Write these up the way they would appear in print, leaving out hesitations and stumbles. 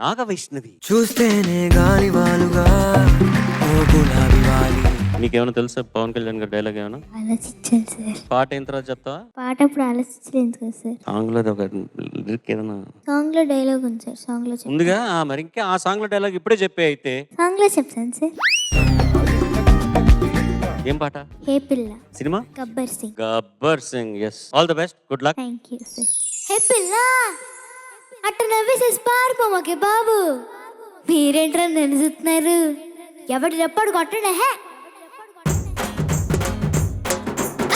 నాగవైష్ణవి. చూస్తేనే గాలి వాలుగా ఓ గులాబీ వాలి. నీకేమైనా తెలుసా పవన్ కళ్యాణ్ గారి డైలాగ్ ఏమైనా? ఆలోచించాను సార్. పాట అయిన తర్వాత చెప్తావా? పాట అప్పుడు ఆలోచించలేదు కదా సార్. సాంగ్ లో ఒక లిరిక్ ఏదైనా సాంగ్ లో డైలాగ్ ఉంది సార్. సాంగ్ లో ఉందిగా. మరి ఇంకా ఆ సాంగ్ లో డైలాగ్ ఇప్పుడే చెప్పే అయితే. సాంగ్ లో చెప్తాను సార్. ఏం పాట? హే పిల్ల cinema Gabbar Singh. Gabbar Singh. Yes, all the best, good luck. Thank you sir. Hey పిల్ల అట్ట నవ్వేసేసి పారిపోమాకే బాబు. మీరేంట్రా నన్ను చూస్తున్నారు? ఎవడి రెప్పడు కొట్టండి. హే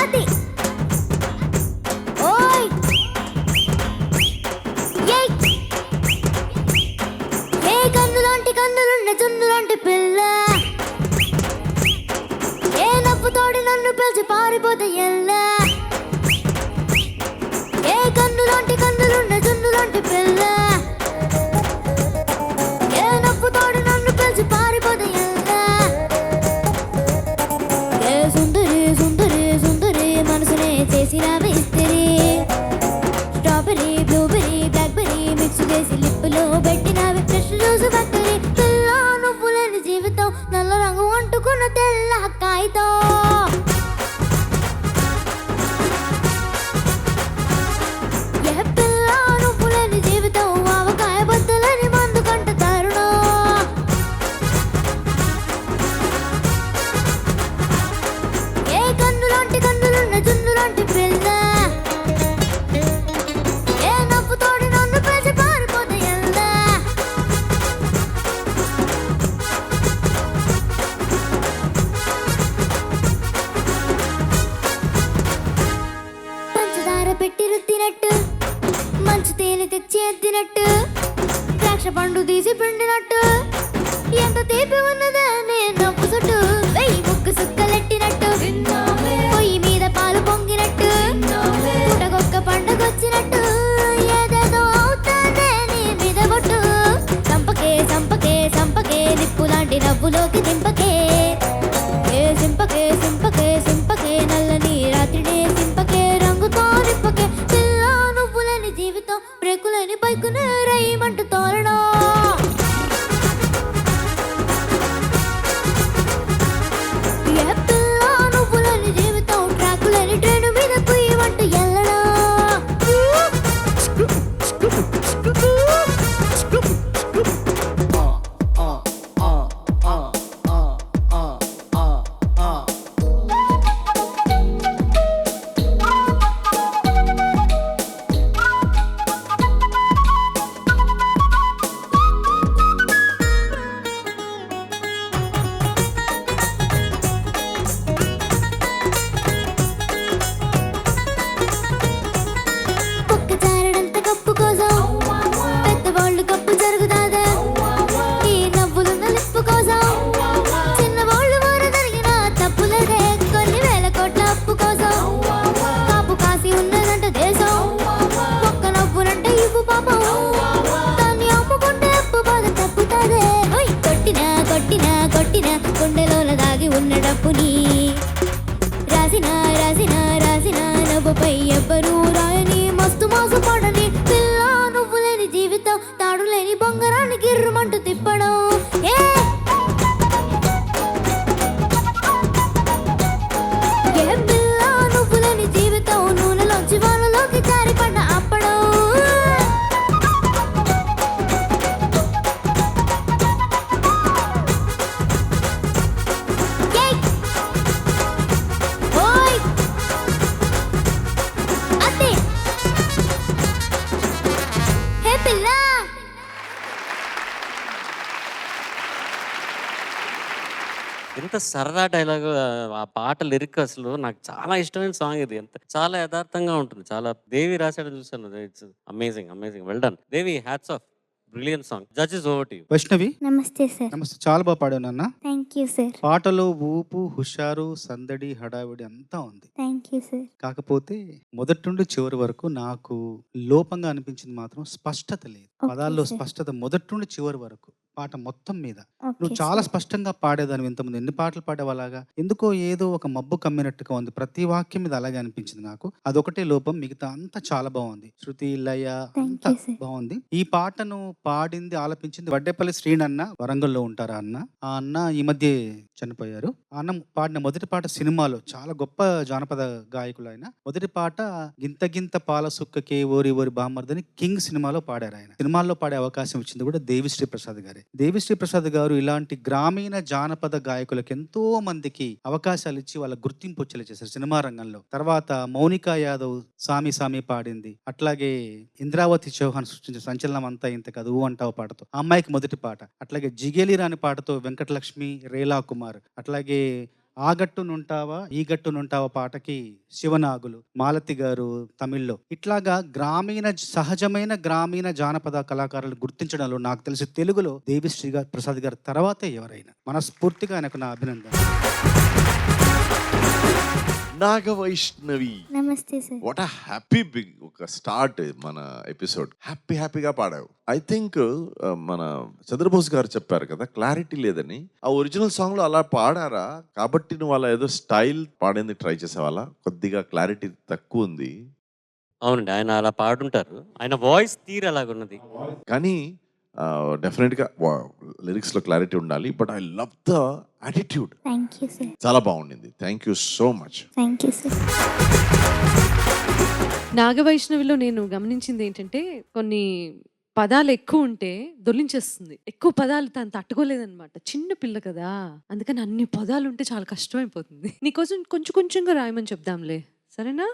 అది ఓయ్ ఏయ్. ఏ కన్నులాంటి కన్నులున్న జున్నులాంటి పిల్ల, ఏ నవ్వుతోడి నన్ను పిలిచి పారిపోతే ఎల్లా. ఏ కన్నులాంటి కన్నులున్న జున్నులాంటి పిల్ల, ఏ నవ్వుతోడి నన్ను పిలిచి పారిపోతే ఎల్లా. ఏ సుందరి సుందరి సుందరి మనసునే చేసిన విస్తరి. స్ట్రాబెరీ బ్లూబెరీ బ్లాక్బెరీ మిక్స్ చేసి లిప్పులో పెట్టినవి ఫ్రెష్ జ్యూస్ ఫ్యాక్టరీ. పిల్ల నువ్వు లేని జీవితం నల్ల రంగు అంటుకున్న తెల్ల కాగితం. ఏ పిల్ల నువ్వు లేని జీవితం ఆవకాయ బద్దలని మందు కంట దారుణం. ఏ కన్నులాంటి కన్నులున్న జున్నులాంటి పిల్ల, ఏ నవ్వుతోడి నన్ను పిలిచి పారిపోతే ఎల్లా. పంచదార పెట్టి రుద్దినట్టు, మంచు తేనె తెచ్చి ఎత్తినట్టు, ద్రాక్ష పండు తీసి పిండినట్టు, ఎంత తీపి ఉన్నదా నేను నవ్వు చుట్టూ. వెయ్యి ముగ్గు సుక్కలెట్టినట్టు, పొయ్యి మీద పాలు పొంగినట్టు, పుటగొక్క పండుగొచ్చినట్టు, ఏదేదో అవుతానే నీ మీద బొట్టు. సంపకే సంపకే సంపకే నిప్పు లాంటి నవ్వులోకి దింపకే. ఏ సింపకే సింపకే సింపకే నల్లని రాత్రినే సింపకే రంగుతో నింపకే. పిల్ల నువ్వు లేని జీవితం బ్రేకులేని బైకునే రైమంటూ తోరణం. ఏ పిల్ల నువ్వు లేని జీవితం ట్రాకులేని ట్రైను మీద కుయ్యమంటూ ఎల్లడం. పక్క జారడంత కప్పు కోసం పెద్దవాళ్ళు కప్పు జరుగుతాదా? ఈ నవ్వులున్న లిప్పు కోసం చిన్నవాళ్ళు వారు జరిగిన తప్పులదే. కొన్ని వేల కోట్ల అప్పు కోసం కాపు కాసి ఉన్నదంట దేశం. ఒక్క నవ్వునంటే ఇవ్వు పాపం, దాన్ని అమ్ముకుంటే అప్పు బాధ తప్పుతాదే. ఓయ్ కొట్టినా కొట్టినా కొట్టినా గుండెలోన దాగి ఉన్న డబ్బుని రాసిన రాసిన రాసిన నవ్వుపై ఎవ్వరూ రాయని మస్తు మోసపడని. పిల్ల నువ్వు లేని జీవితం తాడు లేని బొంగరాన్ని గిర్రుమంటూ తిప్పడం. ఏ ఏ పిల్ల నువ్వు లేని జీవితం నూనెలోంచి వాళ్ళలోకి జారిపడ్డ అప్పడం. ఏయ్ ఓయ్ అదే హే పిల్ల. ఎంత సరదా డైలాగ్. ఆ పాట లిరిక్ అసలు నాకు చాలా ఇష్టమైన సాంగ్ ఇది. ఎంత చాలా యథార్థంగా ఉంటుంది. చాలా దేవి రాశాడు చూసాను. It's amazing, amazing. Well done Devi, hats off. Brilliant song. Judges over to you. Vaishnavi నమస్తే సార్. నమస్తే, చాలా బాగా పాడావు నాన్న. Thank you sir. పాటలో ఊపు, హుషారు, సందడి, హడావిడి అంతా ఉంది. Thank you sir. కాకపోతే మొదటి నుండి చివరి వరకు నాకు లోపంగా అనిపించింది మాత్రం స్పష్టత లేదు. Okay, పదాల్లో sir. స్పష్టత మొదటి నుండి చివరి వరకు. పాట మొత్తం మీద. ఓకే నువ్వు చాలా స్పష్టంగా పాడేదానివి. ఇంతకుముందు ఎన్ని పాటలు పాడావు అలాగా? ఎందుకో ఏదో ఒక మబ్బు కమ్మినట్టుగా ఉంది. ప్రతి వాక్యం మీద అలాగే అనిపించింది నాకు. అదొకటే లోపం, మిగతా అంతా చాలా బాగుంది. శృతి, లయ థ్యాంక్ అంతా యూ సార్. బాగుంది. ఈ పాటను పాడింది, ఆలపించింది వడ్డేపల్లి శ్రీనన్న. వరంగల్లో ఉంటారు ఆ అన్న. ఆ అన్న ఈ మధ్య చనిపోయారు. ఆ అన్న పాడిన మొదటి పాట సినిమాలో చాలా గొప్ప జానపద గాయకులు ఆయన. మొదటి పాట గింత గింత పాల సుక్కకే ఓరి ఓరి బామర్దని కింగ్ సినిమాలో పాడారు ఆయన. సినిమాల్లో పాడే అవకాశం ఇచ్చింది కూడా దేవిశ్రీ ప్రసాద్ గారే. దేవిశ్రీ ప్రసాద్ గారు ఇలాంటి గ్రామీణ జానపద గాయకులకు ఎంతో మందికి అవకాశాలు ఇచ్చి వాళ్ళ గుర్తింపు వచ్చేలా చేశారు సినిమా రంగంలో. తర్వాత మౌనికా యాదవ్ సామి సామి పాడింది. అట్లాగే ఇంద్రావతి చౌహాన్ సృష్టించిన సంచలనం అంతా ఇంత కాదు ఊ అంటావు పాటతో ఆ అమ్మాయికి మొదటి పాట. అట్లాగే జిగేలి రాని పాటతో వెంకటలక్ష్మి, రేలా కుమార్. అట్లాగే ఆ గట్టు నుంటావా ఈ గట్టు నుంటావా పాటకి శివనాగులు, మాలతి గారు తమిళ్లో. ఇట్లాగా సహజమైన గ్రామీణ జానపద కళాకారులు గుర్తించడంలో నాకు తెలిసి తెలుగులో దేవిశ్రీ ప్రసాద్ గారు తర్వాతే ఎవరైనా. మనస్ఫూర్తిగా ఆయనకు నా అభినందన. నాగవైష్ణవి, నమస్తే సార్. వాట్ హ్యాపీ బిగ్ ఒక స్టార్ట్ మన ఎపిసోడ్. హ్యాపీగా పాడావు. ఐ థింక్ మన చంద్రబోస్ గారు చెప్పారు కదా క్లారిటీ లేదని. ఆ ఒరిజినల్ సాంగ్ లో అలా పాడారా కాబట్టి నువ్వు అలా ఏదో స్టైల్ పాడేందుకు ట్రై చేసేవాళ్ళ? కొద్దిగా క్లారిటీ తక్కువ ఉంది. అవునండి, ఆయన అలా పాడుంటారు. ఆయన వాయిస్ తీరు అలాగున్నది. కానీ డెఫినెట్గా లిరిక్స్ లో క్లారిటీ ఉండాలి. But I love the attitude. Thank you sir. చాలా బాగుండింది. Thank you so much. Thank you sir. నాగవైష్ణవిలో నేను గమనించింది ఏంటంటే కొన్ని పదాలు ఎక్కువ ఉంటే దొర్లించేస్తుంది. ఎక్కువ పదాలు తను తట్టుకోలేదన్నమాట. చిన్న పిల్ల కదా, అందుకని అన్ని పదాలు ఉంటే చాలా కష్టమైపోతుంది. నీకోసం కొంచెం కొంచెంగా రాయమని చెప్దాంలే, సరేనా?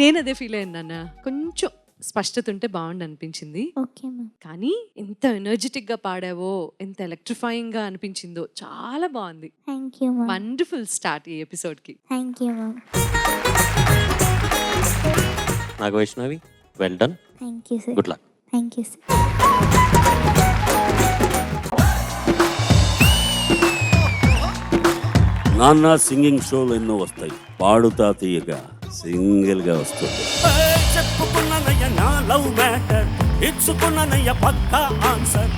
నేను అదే ఫీల్ అయ్యాను నాన్న. కొంచెం స్పష్టత ఉంటే బాగుండు అనిపించింది. Okay ma'am. కానీ ఎంత ఎనర్జెటిక్ గా పాడావో, ఎంత ఎలక్ట్రిఫైయింగ్ గా అనిపించిందో, చాలా బాగుంది. Thank you ma'am. Wonderful start ఈ ఎపిసోడ్ కి. Thank you ma'am. Nagavaishnavi, well done. Thank you sir. Good luck. Thank you sir. నాన్న సింగింగ్ షోలు ఎన్నో వస్తాయి, పాడుతా తీయగా సింగిల్ గా వస్తుంది.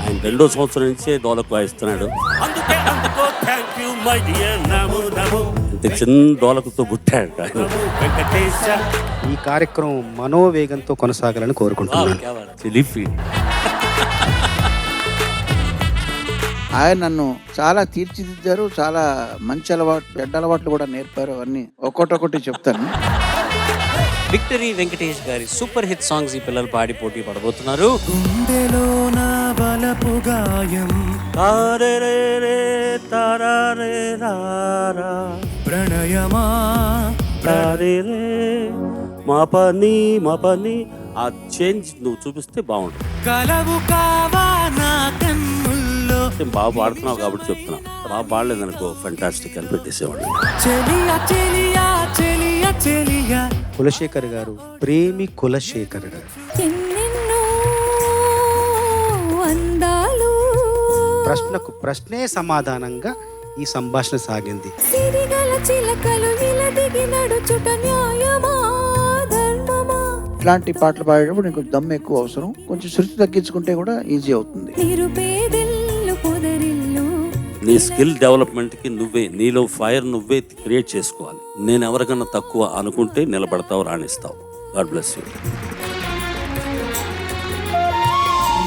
ఆయన 2వ సంవత్సరం నుంచే డోలకు వాయిస్తున్నాడు. ఇంత చిన్న డోలకుతో పుట్టాడు ఆయన. ఈ కార్యక్రమం మనోవేగంతో కొనసాగాలని కోరుకుంటున్నాను. ఆయన నన్ను చాలా తీర్చిదిద్దారు. చాలా మంచి అలవాటు, చెడ్డ అలవాట్లు కూడా నేర్పారు. అవన్నీ ఒక్కొక్కటి చెప్తాను. విక్టరీ వెంకటేష్ గారి సూపర్ హిట్ సాంగ్స్ ఈ పిల్లలు పాడి పోటీ పడబోతున్నారు. గుండెలో నా బలపు గాయం తారేరే తారారే రారా ప్రణయమా తారేరే మా పని ఆ చేంజ్ నువ్వు చూపిస్తే బాగుంటుంది. కలవు కావా నా కన్నుల్లో బాగా పాడుతున్నావు కాబట్టి చెప్తున్నా. బాగా పాడలేదనుకో ఫెంటాస్టిక్ అని పెట్టేసేవాడిని. చెలియా చెలియా చెలియా చెలియా. కులశేఖర్ గారు, ప్రేమి కులశేఖర్ గారు. ఎన్నెన్నో అందాలు ప్రశ్నకు ప్రశ్నే సమాధానంగా ఈ సంభాషణ సాగింది. సిరిగల చిలకలు నిలదిగి నడుచుట న్యాయమా ధర్మమా. ఇట్లాంటి పాటలు పాడేటప్పుడు నీకు దమ్ ఎక్కువ అవసరం. కొంచెం శృతి తగ్గించుకుంటే కూడా ఈజీ అవుతుంది. నిరుపేదెల్లు పొదరిల్లు. నీ స్కిల్ డెవలప్మెంట్ కి నీలో ఫైర్ నువ్వే క్రియేట్ చేసుకోవాలి. నేను ఎవరికన్నా తక్కువ అనుకుంటే నిలబడతావు, రాణిస్తావు. God bless you.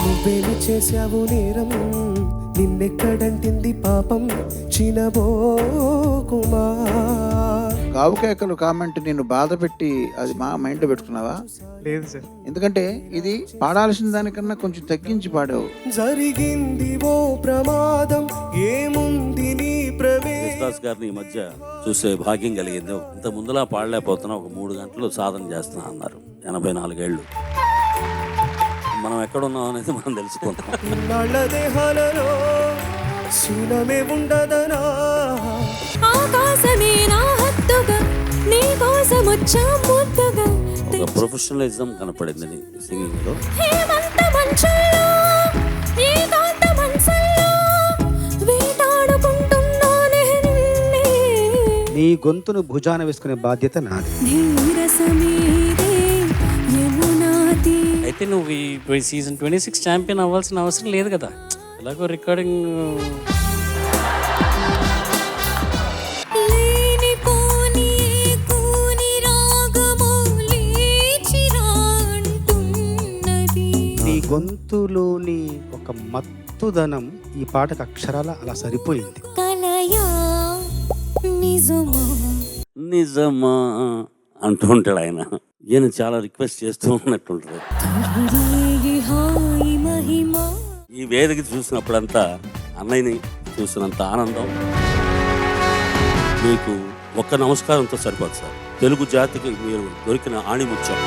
నువ్వేమి చేశావు నేరం, నిన్నెక్కడంటింది పాపం చినబోకుమా. గావుకేకలు కామెంట్ నేను బాధ పెట్టి అది మా మైండ్ లో పెట్టుకున్నావా? లేదు సార్. ఎందుకంటే ఇది పాడాల్సిన దానికన్నా కొంచెం తగ్గించి పాడావు. జరిగింది ఓ ప్రమాదం, ఏముంది నీ కృష్ణదాస్ గారిని ఈ మధ్య చూసే భాగ్యం కలిగింది. ఇంత ముందులా పాడలేకపోతున్నా, ఒక 3 గంటలు సాధన చేస్తున్నా అన్నారు. 84 ఏళ్ళు. మనం ఎక్కడున్నాం అనేది మనం తెలుసుకుంటాం. నాళ్ళ దేహాలలో శూలమే ఉండదనా. ఆకాశమే నా హద్దుగా నీ కోసం వచ్చా ముద్దుగా. ఒక ప్రొఫెషనలిజం కనపడింది నీ సింగింగ్ లో. హేమంత మంచుల్లో ఏకాంత మనసుల్లో వేటాడుకుంటున్నానే నిన్నే. నీ గొంతును భుజాన వేసుకునే బాధ్యత నాది. నీరసమీదే యమునా తీరం. ఐ అయితే నువ్వు ఈ సీజన్ 26 ఛాంపియన్ అవ్వాల్సిన అవసరం లేదు కదా. ఎలాగో రికార్డింగ్ లేనిపోని కూని రాగము లేచిరా అంటున్నది. నీ గొంతులోని ఒక మత్తుదనం ఈ పాటకు అక్షరాల అలా సరిపోయింది. కలయా నిజమా నిజమా అంటూ ఉంటాడు ఆయన. ఈయన చాలా రిక్వెస్ట్ చేస్తూ ఉన్నట్టుంటుంది. తొలిరేగి హాయి మహిమా. ఈ వేదిక చూసినప్పుడంతా అన్నయ్యని చూసినంత ఆనందం మీకు ఒక్క నమస్కారంతో సరిపోదు సార్. తెలుగు జాతికి మీరు దొరికిన ఆణిముత్యం.